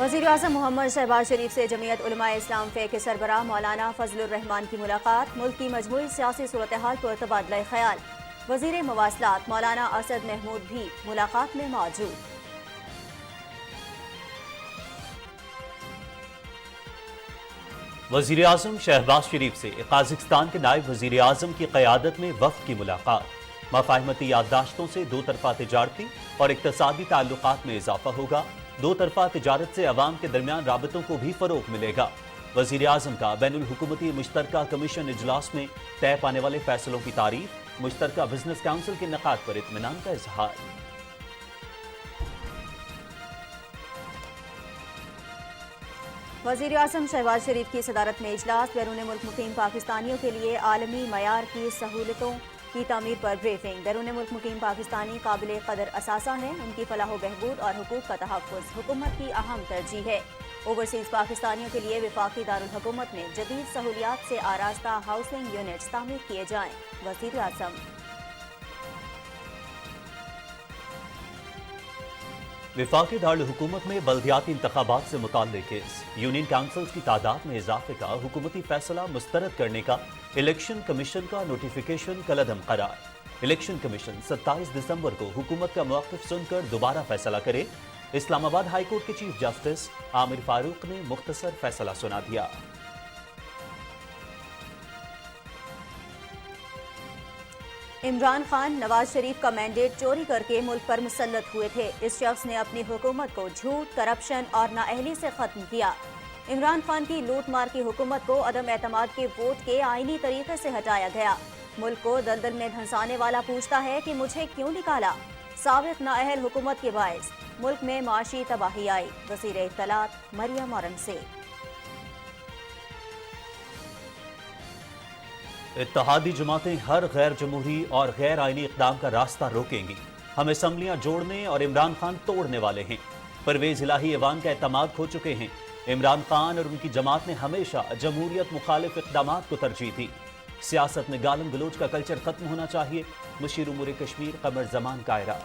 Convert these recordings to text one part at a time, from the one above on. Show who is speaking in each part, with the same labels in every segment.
Speaker 1: वज़ीर-ए-आज़म मोहम्मद शहबाज शरीफ से जमीयत उलमाए इस्लाम फ़े के सरबराह मौलाना फजलुर रहमान की मुलाकात। मुल्क की मजमूई सियासी सूरत-ए-हाल पर तबादला ख्याल। वज़ीर मवासलात मौलाना असद महमूद भी मुलाकात में मौजूद।
Speaker 2: वज़ीर-ए-आज़म शहबाज शरीफ से काज़ाकिस्तान के नायब वज़ीर-ए-आज़म की क़यादत में वफ़द की मुलाकात। मफ़ाहिमती याददाश्तों से दो तरफ़ा तिजारती और इक़्तिसादी ताल्लुक़ात में इजाफ़ा होगा। दो तरफ़ा तिजारत से अवाम के दरमियान राबतों को भी फ़रोग़ मिलेगा। वज़ीर-ए-आज़म का बैनुल हुकूमती मुश्तरका कमीशन इजलास में तय पाने वाले फ़ैसलों की तारीफ़। मुश्तरका बिज़नेस काउंसिल के इनेकाद पर इत्मीनान का इज़हार।
Speaker 1: वज़ीर-ए-आज़म शहबाज शरीफ की सदारत में इजलास। बैरून मुल्क मुकीम पाकिस्तानियों के लिए आलमी मयार की सहूलतों की तामीर पर ब्रीफिंग। बैरून मुल्क मुकीम पाकिस्तानी काबिल कदर असासा हैं, उनकी फलाह बहबूद और हुकूक का तहफ़्फ़ुज़ हुकूमत की अहम तरजीह है। ओवरसीज़ पाकिस्तानियों के लिए वफाकी दारुल हुकूमत में जदीद सहूलियात से आरास्ता हाउसिंग यूनिट्स तामीर किए जाएँ। वज़ीर-ए-आज़म
Speaker 2: वफाकी दारुल हुकूमत में बल्दियाती इंतखाबात से मुताल्लिक केस। यूनियन काउंसिल्स की तादाद में इजाफे का हुकूमती फैसला मुस्तरद करने का इलेक्शन कमीशन का नोटिफिकेशन कलअदम करार। इलेक्शन कमीशन 27 दिसंबर को हुकूमत का मौक़िफ़ सुनकर दोबारा फैसला करे। इस्लामाबाद हाई कोर्ट के चीफ जस्टिस आमिर फारूक ने मुख्तसर फैसला सुना दिया।
Speaker 1: इमरान खान नवाज शरीफ का मैंडेट चोरी करके मुल्क पर मुसल्लत हुए थे। इस शख्स ने अपनी हुकूमत को झूठ, करप्शन और नाअहली से खत्म किया। इमरान खान की लूट मार की हुकूमत को अदम एतमाद के वोट के आईनी तरीके से हटाया गया। मुल्क को दलदल में धंसाने वाला पूछता है कि मुझे क्यों निकाला। साबिक नाअहल हुकूमत के बायस मुल्क में माशी तबाही आई। वज़ीर इत्तलात मरियम औरंगज़ेब।
Speaker 2: इत्तेहादी जमातें हर गैर जमहूरी और गैर आईनी इक़दाम का रास्ता रोकेंगी। हम असम्बलियाँ जोड़ने और इमरान खान तोड़ने वाले हैं। परवेज़ इलाही ऐवान का एतमाद खो चुके हैं। इमरान खान और उनकी जमात ने हमेशा जमहूरियत मुखालिफ इक़दामात को तरजीह दी। सियासत में गालम गलोच का कल्चर खत्म होना चाहिए। मुशीर उमूर कश्मीर कमर जमान कायरा।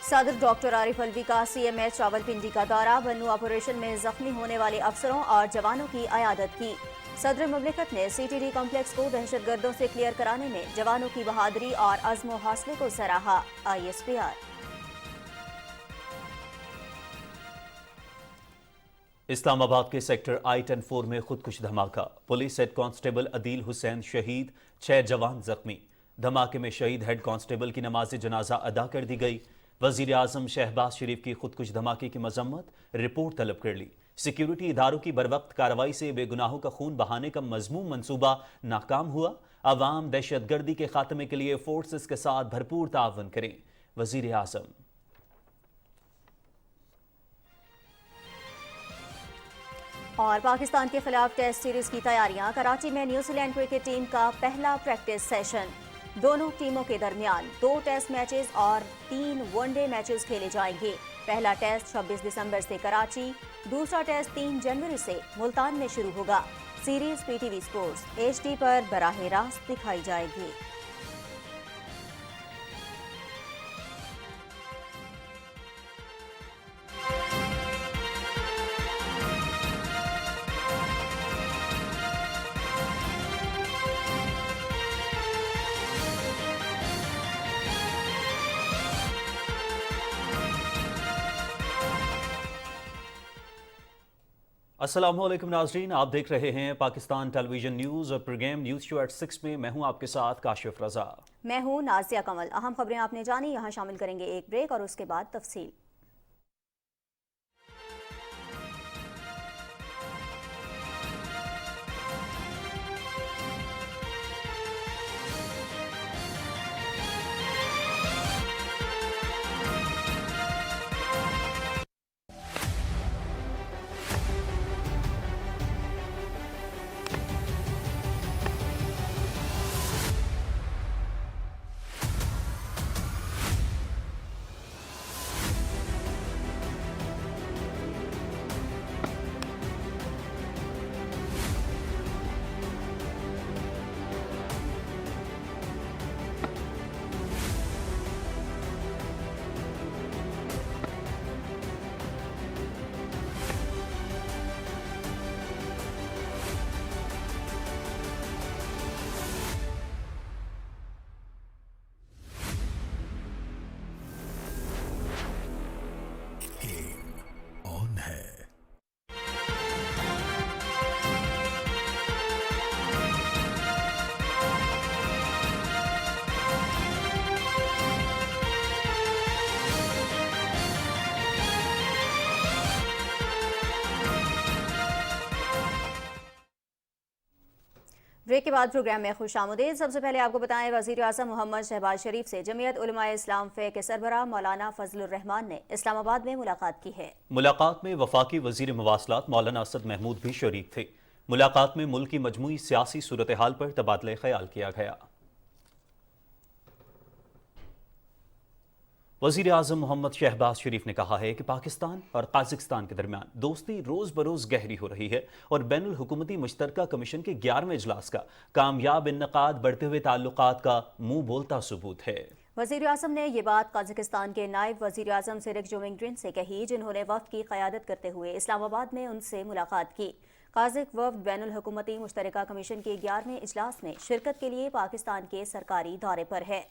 Speaker 1: सदर डॉक्टर आरिफ अलवी का CMH रावलपिंडी का दौरा। बन्नू ऑपरेशन में जख्मी होने वाले अफसरों और जवानों की अयादत की। सदर मुमलिकत ने CTD कॉम्प्लेक्स को दहशतगर्दों से क्लियर कराने में जवानों की बहादुरी और अज़्म व हौसले को सराहा। ISPR।
Speaker 2: इस्लामाबाद के सेक्टर I-10-4 में खुदकुश धमाका। Police head constable Adeel Hussain शहीद, 6 जवान जख्मी। धमाके में शहीद हेड कांस्टेबल की नमाज जनाजा अदा कर दी गई। वज़ीर-ए-आज़म शहबाज शरीफ की खुदकुश धमाके की मजम्मत, रिपोर्ट तलब कर ली। सिक्योरिटी इदारों की बरवक्त कार्रवाई से बेगुनाहों का खून बहाने का मजमूम मंसूबा नाकाम हुआ। अवाम दहशतगर्दी के खात्मे के लिए फोर्सेस के साथ भरपूर तावन करें। वज़ीर-ए-आज़म।
Speaker 1: और पाकिस्तान के खिलाफ टेस्ट सीरीज की तैयारियां। कराची में न्यूजीलैंड क्रिकेट टीम का पहला प्रैक्टिस सेशन। दोनों टीमों के दरमियान 2 टेस्ट मैचेस और 3 वनडे मैचेस खेले जाएंगे। पहला टेस्ट 26 दिसंबर से कराची, दूसरा टेस्ट 3 जनवरी से मुल्तान में शुरू होगा। सीरीज PTV स्पोर्ट्स HD पर बराह रास्त दिखाई जाएगी।
Speaker 2: अस्सलामुअलैकुम नाज़रीन, आप देख रहे हैं पाकिस्तान टेलीविजन न्यूज़ और प्रोग्राम न्यूज़ शो एट 6 में मैं हूं आपके साथ काशिफ रजा।
Speaker 1: मैं हूं नाज़िया कमल। अहम खबरें आपने जानी, यहां शामिल करेंगे एक ब्रेक और उसके बाद तफसील। ब्रेक के बाद प्रोग्राम में खुश आमदीद। सबसे पहले आपको बताएं, वज़ीर आज़म मोहम्मद शहबाज शरीफ से जमीयत उलमाए इस्लाम फ़े के सरबराह मौलाना फजलुर रहमान ने इस्लामाबाद में मुलाकात की है।
Speaker 2: मुलाकात में वफाकी वजीर मवासलात मौलाना असद महमूद भी शरीक थे। मुलाकात में मुल्क की मजमूई सियासी सूरत हाल पर तबादला ख्याल किया गया। वज़ीर आज़म मोहम्मद शहबाज शरीफ ने कहा है कि पाकिस्तान और काज़िकिस्तान के दरमियान दोस्ती रोज़ बरोज़ गहरी हो रही है और बैनुल हुकूमती मुश्तरका कमीशन के 11वें इजलास का कामयाब इन्नकाद बढ़ते हुए ताल्लुकात का मुंह बोलता सबूत है।
Speaker 1: वज़ीर आज़म ने ये बात काज़िकिस्तान के नायब वज़ीर आज़म सिरिक जोमिंग्ड्रिन से कही, जिन्होंने वफ़द की क़यादत करते हुए इस्लामाबाद में उनसे मुलाकात की। काज़िक वफ़द बैनुल हुकूमती मुश्तरका कमीशन के 11वें इजलास में शिरकत के लिए पाकिस्तान के सरकारी दौरे पर है।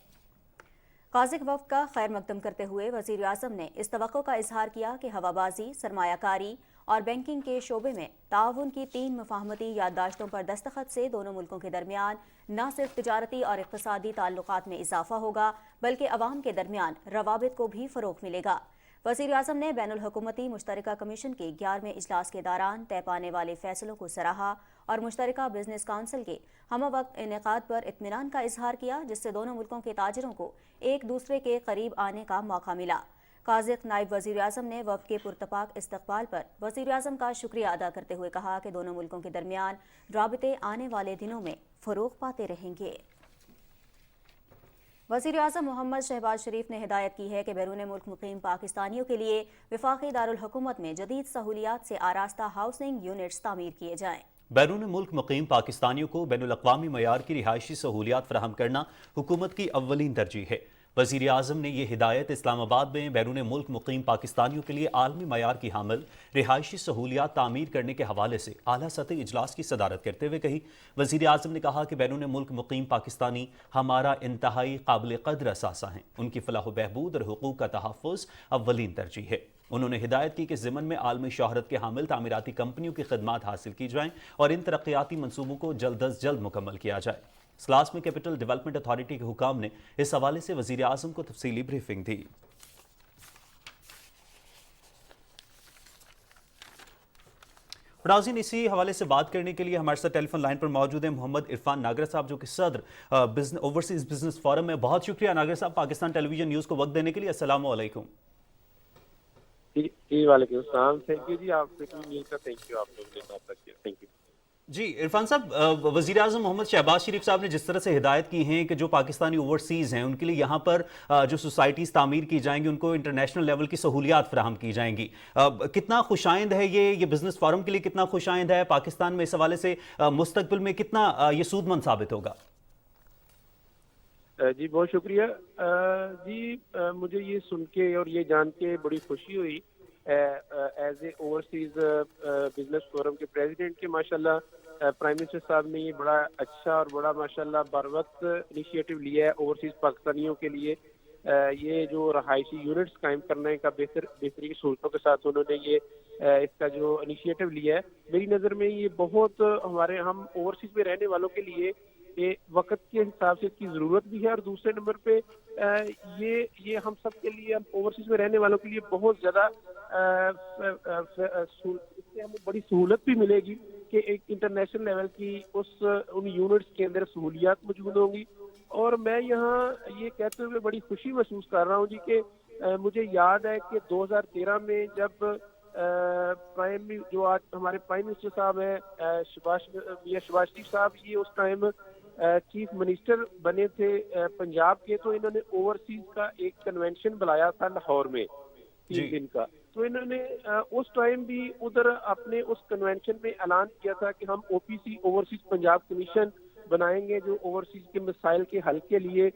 Speaker 1: काज़िक वफ़द का खैर मकदम करते हुए वज़ीर आज़म ने इस तवक्को का इजहार किया कि हवाबाजी, सरमायाकारी और बैंकिंग के शोबे में ताउन की 3 मुफाहमती याददाश्तों पर दस्तखत से दोनों मुल्कों के दरमियान न सिर्फ तिजारती और इक़्तिसादी ताल्लुकात में इजाफा होगा, बल्कि अवाम के दरमियान रवाबित को भी फ़रोग़ मिलेगा। वज़ीर आज़म ने बैनुल हुकूमती मुश्तरका कमीशन के 11वें इजलास के दौरान तय पाने वाले फैसलों को सराहा और मुश्तरका बिजनेस काउंसिल के हमवक्त इनेकाद पर इत्मीनान का इजहार किया, जिससे दोनों मुल्कों के ताजिरों को एक दूसरे के करीब आने का मौका मिला। काज़िक नायब वज़ीर आज़म ने वफ़द के पुरतपाक इस्तकबाल पर वज़ीर आज़म का शुक्रिया अदा करते हुए कहा कि दोनों मुल्कों के दरमियान राबिते आने वाले दिनों में फ़रोग़ पाते रहेंगे। वज़ीर आज़म मोहम्मद शहबाज शरीफ ने हिदायत की है कि बैरून मुल्क मुकीम पाकिस्तानियों के लिए वफाकी दारुल हुकूमत में जदीद सहूलियात से आरास्ता हाउसिंग यूनिट्स तामीर किए जाएँ।
Speaker 2: बैरून मुल्क मुकीम पाकिस्तानियों को बैनुल अक़वामी मयार की रिहायशी सहूलियात फराहम करना हुकूमत की अव्वलीन तरजीह है। वज़ीर आज़म ने यह हिदायत इस्लामाबाद में बैरून मुल्क मुकीम पाकिस्तानियों के लिए आलमी मयार की हामिल रिहायशी सहूलियात तामीर करने के हवाले से आला सतह इजलास की सदारत करते हुए कही। वज़ीर आज़म ने कहा कि बैरून मुल्क मुकीम पाकिस्तानी हमारा इंतहाई काबिल कदर असासा हैं। उनकी फलाह बहबूद और हुकूक का तहफ़्फ़ुज़ अव्वलीन तरजीह है। उन्होंने हिदायत की कि ज़िमन में आलमी शोहरत के हामिल तामीराती कंपनियों की खदमात हासिल की जाएँ और इन तरक्याती मनसूबों को जल्द अज जल्द मुकम्मल किया जाए। इजलास में कैपिटल डेवलपमेंट अथॉरिटी के हुकाम ने इस हवाले से वज़ीर आज़म को तफसीली ब्रीफिंग दी। नाज़रीन, इसी हवाले से बात करने के लिए हमारे साथ टेलीफोन लाइन पर मौजूद है मोहम्मद इरफान नागरा साहब, जो कि सदर ओवरसीज बिजनेस फोरम है। बहुत शुक्रिया नागरा साहब, पाकिस्तान टेलीविजन न्यूज़ को वक्त देने के लिए। अस्सलाम वालेकुम।
Speaker 3: जी वालेकुम सलाम। थैंक यू जी, आपसे मिलकर थैंक यू, आप लोगों ने बात की, थैंक यू
Speaker 2: जी। इरफान साहब, वज़ीर आज़म मोहम्मद शहबाज शरीफ साहब ने जिस तरह से हिदायत की हैं कि जो पाकिस्तानी ओवरसीज़ हैं उनके लिए यहाँ पर जो सोसाइटीज़ तामीर की जाएंगी उनको इंटरनेशनल लेवल की सहूलियात फराहम की जाएंगी, कितना खुशाइंद है ये बिज़नेस फोरम के लिए कितना खुशाइंद है? पाकिस्तान में इस हवाले से मुस्तकबिल में कितना ये सूदमंद साबित होगा?
Speaker 3: जी बहुत शुक्रिया जी। मुझे ये सुन के और ये जान के बड़ी खुशी हुई as a overseas business forum के प्रेसिडेंट के माशाल्लाह प्राइम मिनिस्टर साहब ने ये बड़ा अच्छा और बड़ा माशाल्लाह बर वक्त इनिशिएटिव लिया है ओवरसीज पाकिस्तानियों के लिए। ये जो रहायशी यूनिट्स कायम करने का बेहतरीन सहूलतों के साथ उन्होंने ये इसका जो इनिशिएटिव लिया है, मेरी नज़र में ये बहुत हम ओवरसीज में रहने वालों के लिए वक्त के हिसाब से इसकी ज़रूरत भी है, और दूसरे नंबर पे ये हम सब के लिए, हम ओवरसीज में रहने वालों के लिए बहुत ज़्यादा इससे हमें बड़ी सहूलत भी मिलेगी कि एक इंटरनेशनल लेवल की उन यूनिट्स के अंदर सहूलियात मौजूद होंगी। और मैं यहाँ ये कहते हुए बड़ी खुशी महसूस कर रहा हूँ जी कि मुझे याद है कि 2013 में जब जो आज हमारे प्राइम मिनिस्टर साहब हैं शहबाज शरीफ साहब, ये उस टाइम चीफ मिनिस्टर बने थे पंजाब के, तो इन्होंने ओवरसीज का एक कन्वेंशन बुलाया था लाहौर में 3 दिन का। तो इन्होंने उस टाइम भी उधर अपने उस कन्वेंशन में ऐलान किया था कि हम ओपीसी ओवरसीज पंजाब कमीशन बनाएंगे जो ओवरसीज के मसाइल के हल के लिए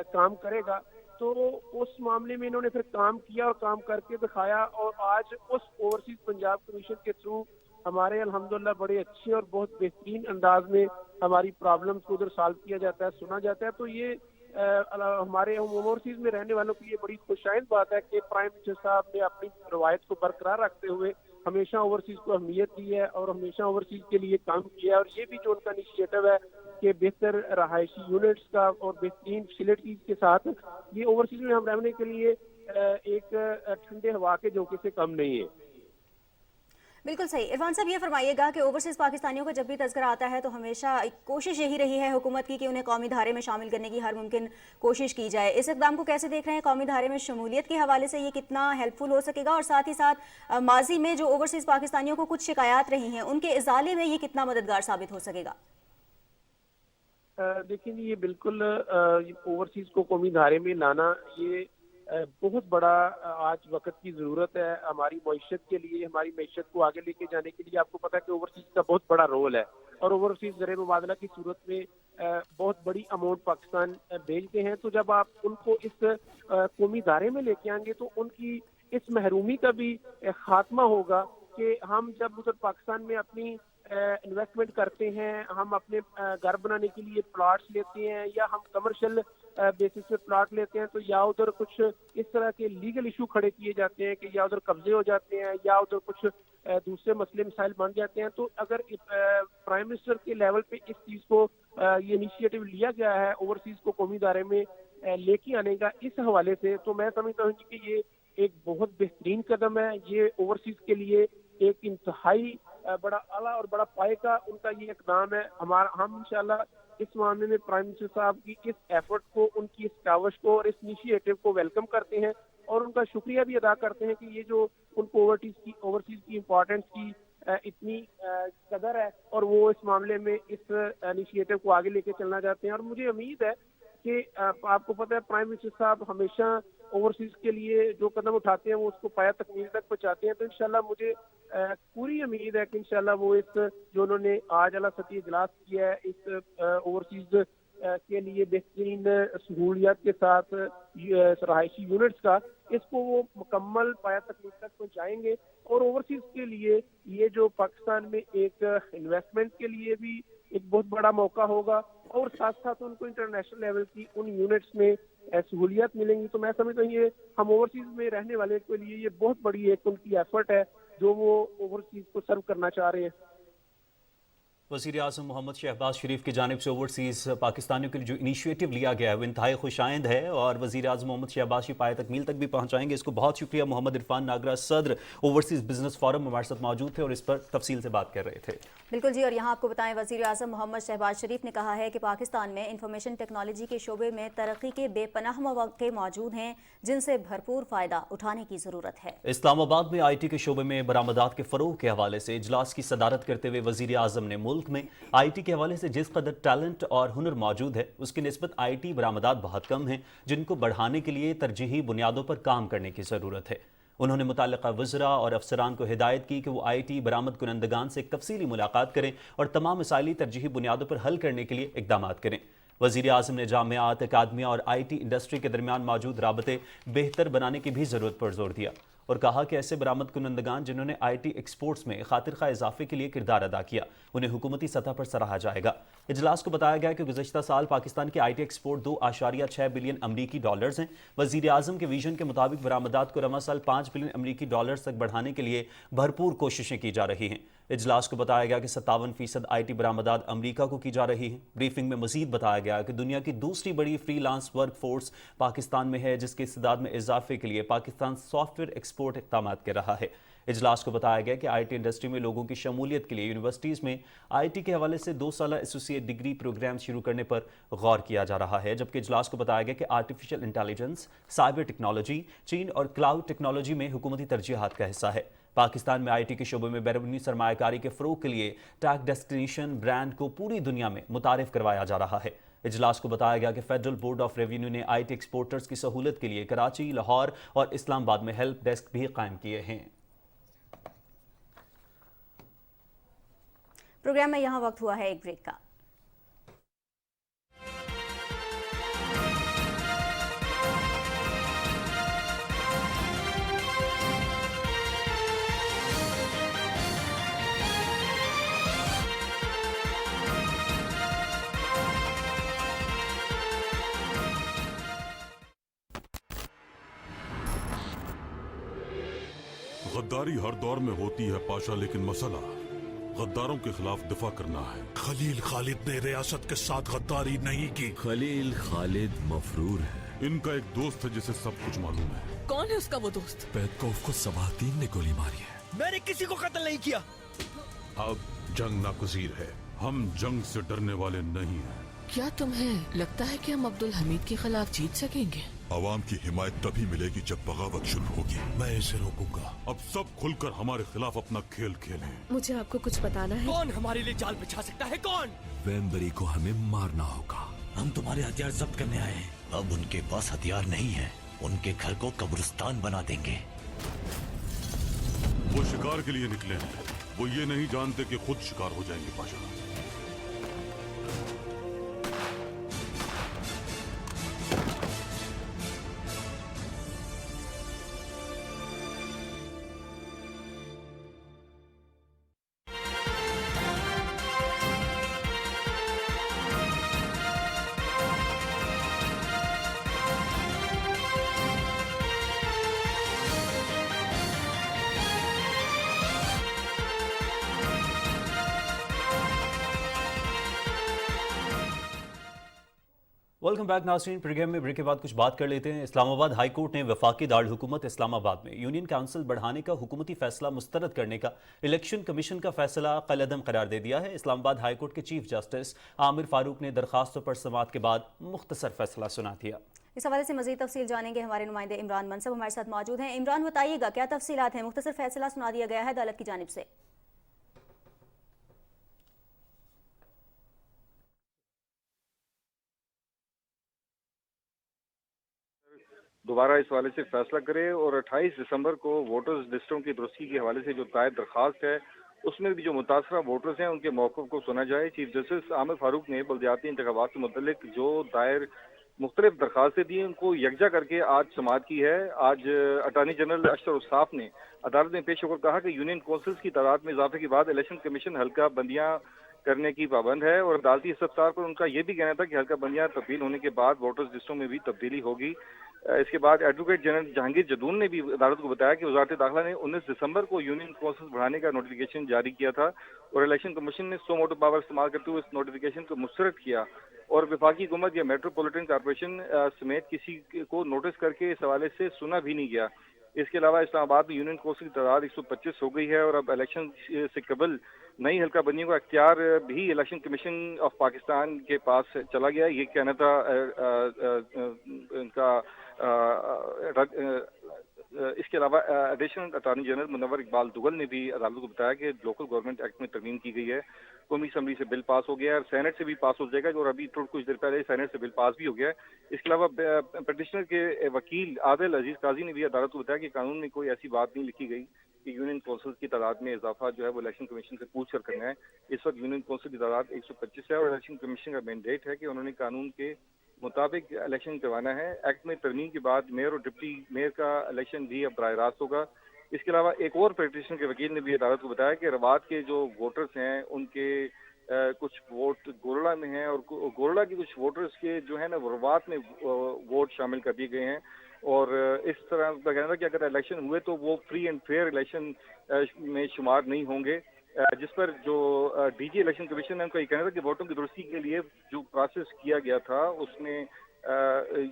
Speaker 3: काम करेगा। तो उस मामले में इन्होंने फिर काम किया और काम करके दिखाया, और आज उस ओवरसीज पंजाब कमीशन के थ्रू हमारे अल्हम्दुलिल्लाह बड़े अच्छे और बहुत बेहतरीन अंदाज में हमारी प्रॉब्लम्स को उधर सॉल्व किया जाता है, सुना जाता है। तो ये हमारे ओवरसीज में रहने वालों की ये बड़ी खुशाइंद बात है कि प्राइम मिनिस्टर साहब ने अपनी रवायत को बरकरार रखते हुए हमेशा ओवरसीज को अहमियत दी है और हमेशा ओवरसीज के लिए काम किया है। और ये भी जो उनका इनिशिएटिव है कि बेहतर रहायशी यूनिट्स का और बेहतरीन फैसिलिटीज के साथ ये ओवरसीज में हम रहने के लिए एक ठंडे हवा के झोंके से कम नहीं है।
Speaker 1: बिल्कुल सही। इरफान साहब, ये फरमाइएगा कि ओवरसीज़ पाकिस्तानियों का जब भी तज़किरा आता है तो हमेशा एक कोशिश यही रही है हुकूमत की कि उन्हें कौमी धारे में शामिल करने की हर मुमकिन कोशिश की जाए। इस इक़दाम को कैसे देख रहे हैं? कौमी धारे में शमूलियत के हवाले से ये कितना हेल्पफुल हो सकेगा, और साथ ही साथ माजी में जो ओवरसीज़ पाकिस्तानियों को कुछ शिकायत रही हैं उनके इजाले में ये कितना मददगार साबित हो सकेगा?
Speaker 3: देखिए ये बिल्कुल ओवरसीज को कौमी धारे में लाना ये बहुत बड़ा आज वक्त की ज़रूरत है हमारी मईशत के लिए, हमारी मईशत को आगे लेके जाने के लिए। आपको पता है कि ओवरसीज का बहुत बड़ा रोल है, और ओवरसीज ज़र मुबादला की सूरत में बहुत बड़ी अमाउंट पाकिस्तान भेजते हैं। तो जब आप उनको इस कौमी धारे में लेके आएंगे तो उनकी इस महरूमी का भी खात्मा होगा कि हम जब उधर पाकिस्तान में अपनी इन्वेस्टमेंट करते हैं, हम अपने घर बनाने के लिए प्लॉट्स लेते हैं या हम कमर्शियल बेसिस पे प्लॉट लेते हैं, तो या उधर कुछ इस तरह के लीगल इशू खड़े किए जाते हैं कि या उधर कब्जे हो जाते हैं या उधर कुछ दूसरे मसले मिसाइल बन जाते हैं। तो अगर प्राइम मिनिस्टर के लेवल पे इस चीज़ को ये इनिशिएटिव लिया गया है ओवरसीज को कौमी दायरे में लेके आने का, इस हवाले से तो मैं समझता हूँ कि ये एक बहुत बेहतरीन कदम है। ये ओवरसीज के लिए एक इंतहाई बड़ा आला और बड़ा पाए का उनका ये इक़दाम है। हम इंशाल्लाह इस मामले में प्राइम मिनिस्टर साहब की इस एफर्ट को, उनकी इस कावश को और इस इनिशिएटिव को वेलकम करते हैं और उनका शुक्रिया भी अदा करते हैं कि ये जो उनको ओवरसीज की इम्पोर्टेंस की इतनी कदर है और वो इस मामले में इस इनिशिएटिव को आगे लेके चलना चाहते हैं। और मुझे उम्मीद है कि आपको पता है प्राइम मिनिस्टर साहब हमेशा ओवरसीज के लिए जो कदम उठाते हैं वो उसको पाया तकमील तक पहुंचाते हैं। तो इंशाल्लाह मुझे पूरी उम्मीद है कि इंशाल्लाह वो इस जो उन्होंने आज अला सती इजलास किया है इस ओवरसीज के लिए बेहतरीन सहूलियत के साथ रहायशी यूनिट्स का, इसको वो मुकम्मल पाया तकमील तक पहुंचाएंगे। और ओवरसीज के लिए ये जो पाकिस्तान में एक इन्वेस्टमेंट के लिए भी एक बहुत बड़ा मौका होगा और साथ साथ उनको इंटरनेशनल लेवल की उन यूनिट्स में सहूलियत मिलेंगी। तो मैं समझता हूँ ये हम ओवरसीज में रहने वाले के लिए ये बहुत बड़ी एक उनकी एफर्ट है जो वो ओवरसीज को सर्व करना चाह रहे हैं।
Speaker 2: वज़ीर आज़म मोहम्मद शहबाज शरीफ की जानिब से ओवरसीज़ पाकिस्तानियों के लिए जो इनिशिएटिव लिया गया है वो इंतहाई खुशाइंद है और वज़ीर आज़म मोहम्मद शहबाज की पाए तकमील तक भी पहुँचाएंगे। इसको बहुत शुक्रिया। मोहम्मद इरफान नागरा, सदर ओवरसीज़ बिजनेस फोरम, हमारे साथ मौजूद थे और इस पर तफसील से बात कर रहे थे।
Speaker 1: बिल्कुल जी। और यहाँ आपको बताएं, वज़ीर आज़म मोहम्मद शहबाज शरीफ ने कहा है कि पाकिस्तान में इंफॉर्मेशन टेक्नोलॉजी के शोबे में तरक्की के बेपनाह मौके मौजूद हैं जिनसे भरपूर फ़ायदा उठाने की ज़रूरत है।
Speaker 2: इस्लामाबाद में IT के शोबे में बरामदात के फ़रोग के हवाले से इजलास की सदारत करते हुए वज़ीर आज़म ने मुल्क में IT के हवाले से जिस कदर टैलेंट और हुनर मौजूद है उसकी निस्बत IT बरामदात बहुत कम हैं जिनको बढ़ाने के लिए तरजीही बुनियादों पर काम करने की ज़रूरत है। उन्होंने मुताल्लिक़ा वज़रा और अफसरान को हिदायत की कि वो IT बरामद कुनंदगान से तफसीली मुलाकात करें और तमाम मसाइल तरजीही बुनियादों पर हल करने के लिए इक़दाम करें। वज़ीर आज़म ने जामियात, अकादमियाँ और IT इंडस्ट्री के दरमियान मौजूद राबते बेहतर बनाने की भी ज़रूरत पर जोर दिया और कहा कि ऐसे बरामद कुनंदगान जिन्होंने IT एक्सपोर्ट्स में खातिर खा इजाफे के लिए किरदार अदा किया उन्हें हुकूमती सतह पर सराहा जाएगा। इजलास को बताया गया कि गुज़श्ता साल पाकिस्तान के IT एक्सपोर्ट 2.6 बिलियन अमरीकी डॉलर्स हैं। वज़ीर आज़म के विजन के मुताबिक बरामदात को रवा साल 5 बिलियन अमरीकी डॉलर्स तक बढ़ाने के लिए भरपूर कोशिशें की जा रही हैं। इजलास को बताया गया कि 57% IT बरामदात अमरीका को की जा रही हैं। ब्रीफिंग में मजीद बताया गया कि दुनिया की दूसरी बड़ी फ्रीलांस वर्क फोर्स पाकिस्तान में है जिसके इस्तेदाद में इजाफे के लिए पाकिस्तान सॉफ्टवेयर एक्सपोर्ट इक़दाम कर रहा है। इजलास को बताया गया कि IT इंडस्ट्री में लोगों की शमूलियत के लिए यूनिवर्सिटीज़ में IT के हवाले से 2 साला एसोसिएट डिग्री प्रोग्राम शुरू करने पर गौर किया जा रहा है। जबकि इजलास को बताया गया कि आर्टिफिशियल इंटेलिजेंस, साइबर टेक्नोलॉजी, चीन और क्लाउड टेक्नोलॉजी में हुकूमती तरजीहात का हिस्सा है। पाकिस्तान में IT के शोबे में बैरूनी सरमायाकारी के फ़रोग के लिए टैग डेस्टिनेशन ब्रांड को पूरी दुनिया में मुतारिफ करवाया जा रहा है। इजलास को बताया गया कि फेडरल बोर्ड ऑफ रेवेन्यू ने IT एक्सपोर्टर्स की सहूलत के लिए कराची, लाहौर और इस्लामाबाद में हेल्प डेस्क भी कायम किए हैं।
Speaker 1: प्रोग्राम में यहाँ वक्त हुआ है एक ब्रेक का।
Speaker 4: गद्दारी हर दौर में होती है पाशा, लेकिन मसला गद्दारों के खिलाफ दिफा करना है।
Speaker 5: खलील खालिद ने रियासत के साथ गद्दारी नहीं की।
Speaker 6: खलील खालिद मफरूर है।
Speaker 4: इनका एक दोस्त है जिसे सब कुछ मालूम है।
Speaker 7: कौन है उसका वो दोस्त?
Speaker 5: पेदकोव को सवातीन ने गोली मारी है।
Speaker 7: मैंने किसी को कत्ल नहीं किया।
Speaker 4: अब जंग नागजीर है, हम जंग से डरने वाले नहीं हैं।
Speaker 8: क्या तुम्हें लगता है कि हम अब्दुल हमीद के खिलाफ जीत सकेंगे?
Speaker 5: आवाम की हिमायत तभी मिलेगी जब बगावत शुरू होगी। मैं इसे रोकूंगा।
Speaker 4: अब सब खुलकर हमारे खिलाफ अपना खेल खेलें।
Speaker 8: मुझे आपको कुछ बताना है।
Speaker 7: कौन हमारे लिए जाल बिछा सकता है? कौन?
Speaker 6: वेम्बरी को हमें मारना होगा।
Speaker 9: हम तुम्हारे हथियार जब्त करने आए हैं। अब उनके पास हथियार नहीं है, उनके घर को कब्रिस्तान बना देंगे।
Speaker 4: वो शिकार के लिए निकले हैं, वो ये नहीं जानते कि खुद शिकार हो जाएंगे पाशा।
Speaker 2: वेलकम बैक नाज़रीन। प्रोग्राम में ब्रेक के बाद कुछ बात कर लेते हैं। इस्लामाबाद हाई कोर्ट ने वफाकी दारुल हुकूमत इस्लामाबाद में यूनियन काउंसिल बढ़ाने का हुकूमती फैसला मुस्तरद करने का इलेक्शन कमीशन का फैसला कलअदम करार दे दिया है। इस्लामाबाद हाई कोर्ट के चीफ जस्टिस आमिर फारूक ने दरखास्तों पर समाअत के बाद मुख्तसर फैसला सुना दिया।
Speaker 1: इस हवाले से मजीद तफसील जानेंगे हमारे नुमाइंदे इमरान मनसब हमारे साथ मौजूद हैं। इमरान, बताइएगा क्या तफसीलात हैं? मुख्तसर फैसला सुना दिया गया है अदालत की जानिब से।
Speaker 10: दोबारा इस हवाले से फैसला करे और 28 दिसंबर को वोटर्स लिस्टों की दुरुस्ती के हवाले से जो दायर दरखास्त है उसमें भी जो मुतासरा वोटर्स हैं उनके मौक़िफ़ को सुना जाए। चीफ जस्टिस आमिर फारूक ने बल्दियाती इंतखाबात से मुतल्लिक जो दायर मुख्तलिफ दरखास्तें दी उनको यकजा करके आज समाअत की है। आज अटार्नी जनरल अशर उस्ताफ ने अदालत में पेश होकर कहा कि यूनियन कौंसिल्स की तादाद में इजाफे के बाद इलेक्शन कमीशन हल्का बंदियाँ करने की पाबंद है और अदालती इस्तफ्तार पर उनका यह भी कहना था कि हल्का बंदियाँ तब्दील होने के बाद वोटर्स लिस्टों में भी तब्दीली होगी। इसके बाद एडवोकेट जनरल जहांगीर जदून ने भी अदालत को बताया कि वजारत दाखिला ने 19 दिसंबर को यूनियन कौंसिल बढ़ाने का नोटिफिकेशन जारी किया था और इलेक्शन कमीशन ने सो मोटो पावर इस्तेमाल करते हुए इस नोटिफिकेशन को मुस्तरद किया और वफाकी हुकूमत या मेट्रोपॉलिटन कॉर्पोरेशन समेत किसी को नोटिस करके इस हवाले से सुना भी नहीं गया। इसके अलावा इस्लामाबाद में यूनियन कौंसिल की तादाद 125 हो गई है और अब इलेक्शन से कबल नई हल्का बंदियों का इख्तियार भी इलेक्शन कमीशन ऑफ पाकिस्तान के पास चला गया। ये कहना था इनका इसके अलावा additional attorney general Munawwar Iqbal Dugal ने भी अदालत को बताया कि लोकल गवर्नमेंट एक्ट में तरमीम की गई है, कौमी असम्बली से बिल पास हो गया है और सेनेट से भी पास हो जाएगा और अभी कुछ देर पहले सेनेट से बिल पास भी हो गया है। इसके अलावा पिटिशनर के वकील आदिल अजीज काजी ने भी अदालत को बताया कि कानून में कोई ऐसी बात नहीं लिखी गई कि यूनियन कौंसिल की तादाद में इजाफा जो है वो इलेक्शन कमीशन से पूछ कर करना है। इस वक्त यूनियन कौंसिल की तादाद 125 है और इलेक्शन कमीशन का मैंडेट है कि उन्होंने कानून के मुताबिक इलेक्शन करवाना है। एक्ट में तरमीम के बाद मेयर और डिप्टी मेयर का इलेक्शन भी अब बराह रास्त होगा। इसके अलावा एक और पिटिशनर के वकील ने भी अदालत को बताया कि रवात के जो वोटर्स हैं उनके कुछ वोट गोरला में हैं और गोरला के कुछ वोटर्स के जो है ना रवात में वोट शामिल कर दिए गए हैं और इस तरह का कहना था कि अगर इलेक्शन हुए तो वो फ्री एंड फेयर इलेक्शन में शुमार नहीं होंगे। जिस पर जो डीजी इलेक्शन कमीशन है उनका ये कहना था कि वोटों की दुरुस्ती के लिए जो प्रोसेस किया गया था उसमें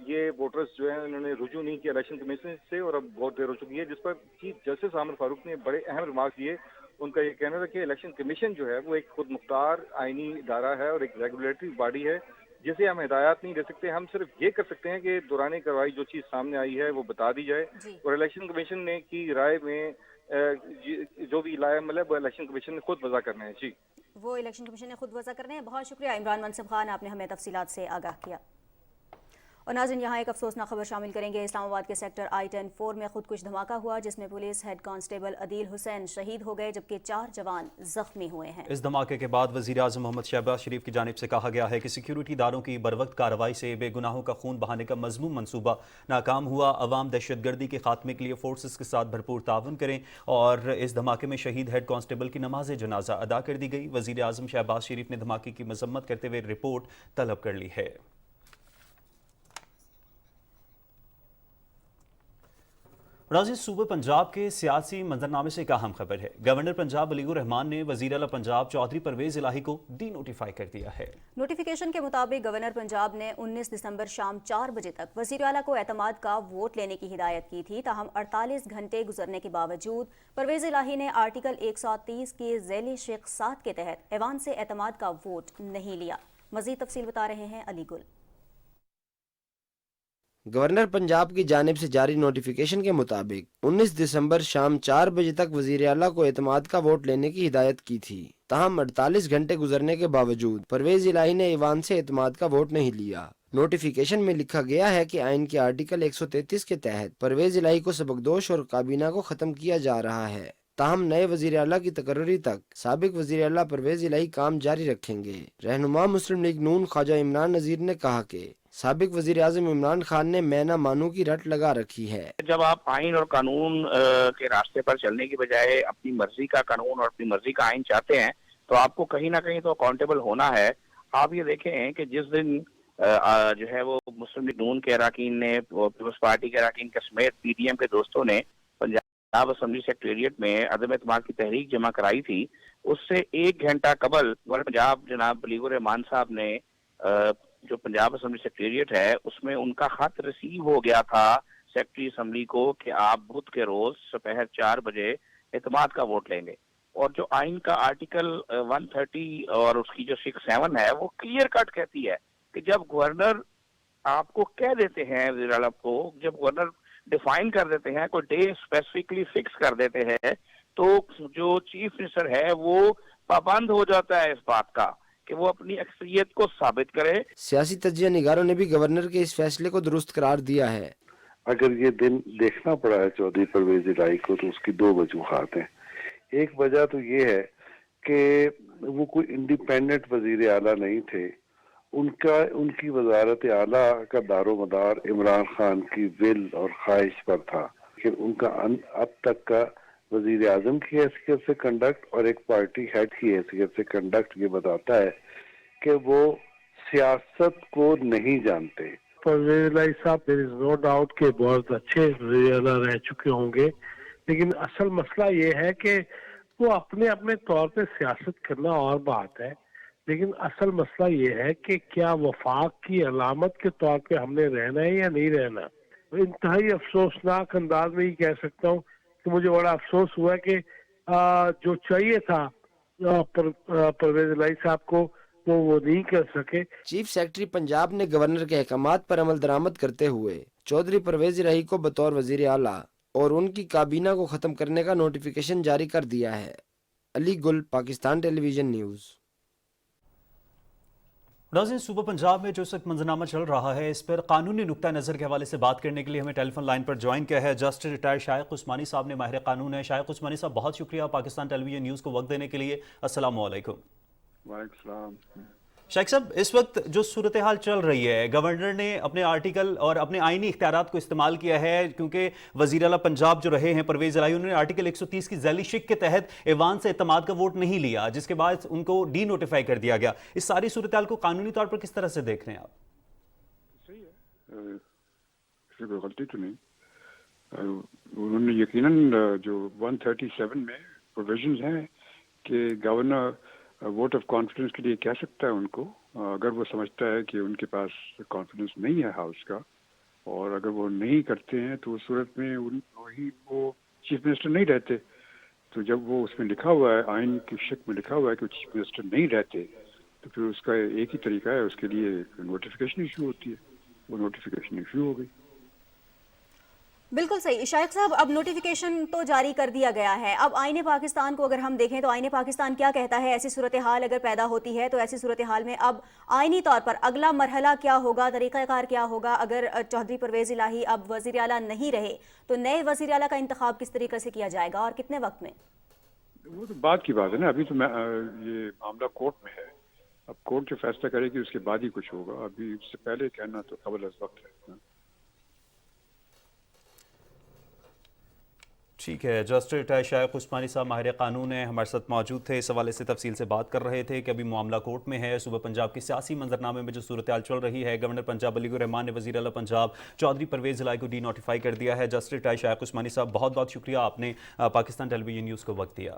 Speaker 10: ये वोटर्स जो है उन्होंने रुजू नहीं किया इलेक्शन कमीशन से और अब बहुत देर हो चुकी है। जिस पर चीफ जस्टिस आमिर फारूक ने बड़े अहम रिमार्क दिए। उनका ये कहना था कि इलेक्शन कमीशन जो है वो एक खुद मुख्तार आइनी इदारा है और एक रेगुलेटरी बॉडी है जिसे हम हिदायत नहीं दे सकते। हम सिर्फ ये कर सकते हैं कि दौरान कार्रवाई जो चीज़ सामने आई है वो बता दी जाए और इलेक्शन कमीशन ने की राय में जो भी लाया मतलब वो इलेक्शन कमीशन ने खुद वज़ा करना है। जी,
Speaker 1: वो इलेक्शन कमीशन ने खुद वज़ा करना है। बहुत शुक्रिया इमरान मनसब खान, आपने हमें तफसीलात से आगाह किया। और नाज़रीन, यहाँ एक अफसोसनाक खबर शामिल करेंगे। इस्लामाबाद के सेक्टर I-10-4 में खुदकुश धमाका हुआ जिसमें police head constable Adeel Hussain शहीद हो गए जबकि 4 जवान जख्मी हुए हैं।
Speaker 2: इस धमाके के बाद वज़ीर आज़म मोहम्मद शहबाज शरीफ की जानिब से कहा गया है कि सिक्योरिटी इदारों की बरवक्त कार्रवाई से बेगुनाहों का खून बहाने का मज़मूम मनसूबा नाकाम हुआ। अवाम दहशतगर्दी के खात्मे के लिए फोर्सेस के साथ भरपूर ताउन करें और इस धमाके में शहीद हेड कांस्टेबल की नमाज जनाजा अदा कर दी गई। वज़ीर आज़म शहबाज शरीफ ने धमाके की मजम्मत करते हुए रिपोर्ट तलब कर ली है। नाज़रीन, सूबे पंजाब के सियासी मंजरनामे से एक अहम खबर है। गवर्नर पंजाब अलीगुर रहमान ने वज़ीर आला पंजाब चौधरी परवेज़ इलाही को डी नोटिफाई कर दिया है।
Speaker 1: नोटिफिकेशन के मुताबिक गवर्नर पंजाब ने 19 दिसंबर शाम 4 बजे तक वज़ीर आला को एतमाद का वोट लेने की हिदायत की थी। ताहम 48 घंटे गुजरने के बावजूद परवेज़ इलाही ने आर्टिकल 130 के ज़ैली शेख 7 के तहत ऐवान से एतमाद का वोट नहीं लिया। मज़ीद तफसील बता रहे हैं अली गुल।
Speaker 11: गवर्नर पंजाब की जानिब से जारी नोटिफिकेशन के मुताबिक 19 दिसंबर शाम 4 बजे तक वज़ीर आला को एतमाद का वोट लेने की हिदायत की थी। ताहम 48 घंटे गुजरने के बावजूद परवेज इलाही ने ईवान से एतमाद का वोट नहीं लिया। नोटिफिकेशन में लिखा गया है कि आइन के आर्टिकल 133 के तहत परवेज इलाही को सबकदोश और काबीना को खत्म किया जा रहा है। ताहम नए वज़ीर आला की तकर्री तक साबिक वज़ीर आला परवेज इलाही काम जारी रखेंगे। रहनुमा मुस्लिम लीग नून ख्वाजा इमरान नज़ीर ने कहा कि साबिक वज़ीर आज़म इमरान खान ने मैं ना मानू की रट लगा रखी है।
Speaker 12: जब आप आइन और कानून के रास्ते पर चलने की बजाय अपनी मर्जी का कानून और अपनी मर्जी का आइन चाहते हैं तो आपको कहीं ना कहीं तो अकाउंटेबल होना है। आप ये देखें कि जिस दिन जो है वो मुस्लिम लीग नून के अरकान ने, पीपल्स पार्टी के अरकान के समेत पीडीएम के दोस्तों ने पंजाब असेंबली सेक्रेटेरिएट में अदम एतमाद की तहरीक जमा कराई थी, उससे 1 घंटा कबल पंजाब जनाब अलीगुर रहमान साहब ने जो पंजाब असेंबली सेक्रेटेरिएट है उसमें उनका खत रिसीव हो गया था सेक्रेटरी असेंबली को कि आप बुध के रोज दोपहर 4 बजे एतमाद का वोट लेंगे। और जो आइन का आर्टिकल 130 और उसकी जो 67 है वो क्लियर कट कहती है कि जब गवर्नर आपको कह देते हैं, वज़ीर आला को जब गवर्नर डिफाइन कर देते हैं, कोई डे स्पेसिफिकली फिक्स कर देते हैं, तो जो चीफ मिनिस्टर है वो पाबंद हो जाता है इस बात का कि वो अपनी अक्सरियत को साबित करे।
Speaker 11: सियासी तज्जिया निगारों ने भी गवर्नर के इस फैसले को दुरुस्त करार दिया है।
Speaker 13: अगर ये दिन देखना पड़ा है चौधरी परवेज इलाही को तो उसकी 2 वजूहात हैं। एक वजह तो ये है कि वो कोई इंडिपेंडेंट वजीर आला नहीं थे, उनकी वजारत आला का दारोमदार इमरान खान की विल और ख्वाहिश पर था। लेकिन उनका अब तक का वजीर आजम की हैसियत से कंडक्ट और एक पार्टी हेड की हैसियत से कंडक्ट ये बताता है कि वो सियासत को नहीं जानते।
Speaker 14: परवेज इलाही साहब देयर इज नो डाउट के बहुत अच्छे वज़ीर आला रह चुके होंगे, लेकिन असल मसला ये है कि वो अपने अपने तौर पे सियासत करना और बात है, लेकिन असल मसला ये है कि क्या वफाक की अलामत के तौर पे हमने रहना है या नहीं रहना। इंतहाई अफसोसनाक अंदाज में ही कह सकता हूँ कि मुझे बड़ा अफसोस हुआ कि जो चाहिए था परवेज इलाही साहब को वो नहीं कर सके।
Speaker 11: चीफ सेक्रेटरी पंजाब ने गवर्नर के अहकामात पर अमल दरामद करते हुए चौधरी परवेज इलाही को बतौर वजीर आला और उनकी काबीना को खत्म करने का नोटिफिकेशन जारी कर दिया है। अली गुल, पाकिस्तान टेलीविजन न्यूज़।
Speaker 2: नाज़रीन, सूबा पंजाब में जो इस वक्त मंजरनामा चल रहा है इस पर कानूनी नुक्ता नज़र के हवाले से बात करने के लिए हमें टेलीफोन लाइन पर ज्वाइन किया है जस्टिस रिटायर्ड शाइख उस्मानी साहब ने, माहिर कानून है। शाइख उस्मानी साहब, बहुत शुक्रिया पाकिस्तान टेलीविजन न्यूज़ को वक्त देने के लिए। अस्सलाम वालेकुम।
Speaker 13: वालेकुम।
Speaker 2: शाइख साहब, इस वक्त जो सूरत हाल चल रही है, गवर्नर ने अपने आर्टिकल और अपने आईनी इख्तियारात को इस्तेमाल किया है क्योंकि वज़ीर आला पंजाब जो रहे हैं परवेज इलाही, उन्होंने आर्टिकल 130 की ज़ैली शिक के तहत ऐवान से एतमाद का वोट नहीं लिया, जिसके बाद उनको डी नोटिफाई कर दिया गया। इस सारी सूरत हाल को कानूनी तौर पर किस तरह से देख रहे हैं आप?
Speaker 13: सही है, इसमें कोई गलती तो नहीं। उन्होंने यकीनन जो 137 में प्रोविजंस हैं कि गवर्नर वोट ऑफ कॉन्फिडेंस के लिए कह सकता है उनको, अगर वो समझता है कि उनके पास कॉन्फिडेंस नहीं है हाउस का, और अगर वो नहीं करते हैं तो उस सूरत में वो चीफ मिनिस्टर नहीं रहते। तो जब वो उसमें लिखा हुआ है, आइन की शिक में लिखा हुआ है कि चीफ मिनिस्टर नहीं रहते, तो फिर उसका एक ही तरीका है, उसके लिए नोटिफिकेशन इशू होती है। वो नोटिफिकेशन इशू हो गई।
Speaker 1: बिल्कुल सही शाइख साहब, अब नोटिफिकेशन तो जारी कर दिया गया है। अब आईने पाकिस्तान को अगर हम देखें तो आईने पाकिस्तान क्या कहता है? ऐसी सूरत हाल अगर पैदा होती है तो ऐसी सूरत हाल में अब आईनी तौर पर अगला मरहला क्या होगा, तरीक़ाकार क्या होगा? अगर चौधरी परवेज इलाही अब वज़ीर आला नहीं रहे तो नए वज़ीर आला का इंतखाब किस तरीके से किया जाएगा और कितने वक्त में?
Speaker 13: वो तो बात की बात है ना, अभी तो ये मामला कोर्ट में है। अब कोर्ट जो फैसला करेगी उसके बाद ही कुछ होगा। अभी उससे पहले कहना तो कबल अज़ वक्त है।
Speaker 2: ٹھیک ہے، جسٹس ریٹائر شائق عثمانی صاحب ماہر قانون ہیں، ہمارے ساتھ موجود تھے، اس حوالے سے تفصیل سے بات کر رہے تھے کہ ابھی معاملہ کورٹ میں ہے، صوبہ پنجاب کے سیاسی منظرنامے میں جو صورتحال چل رہی ہے، گورنر پنجاب علی الرحمان نے وزیر اعلیٰ پنجاب چودھری پرویز الہی کو ڈی نوٹیفائی کر دیا ہے۔ جسٹس ریٹائر شائق عثمانی صاحب بہت بہت شکریہ، آپ نے پاکستان ٹیلی ویژن نیوز کو وقت دیا۔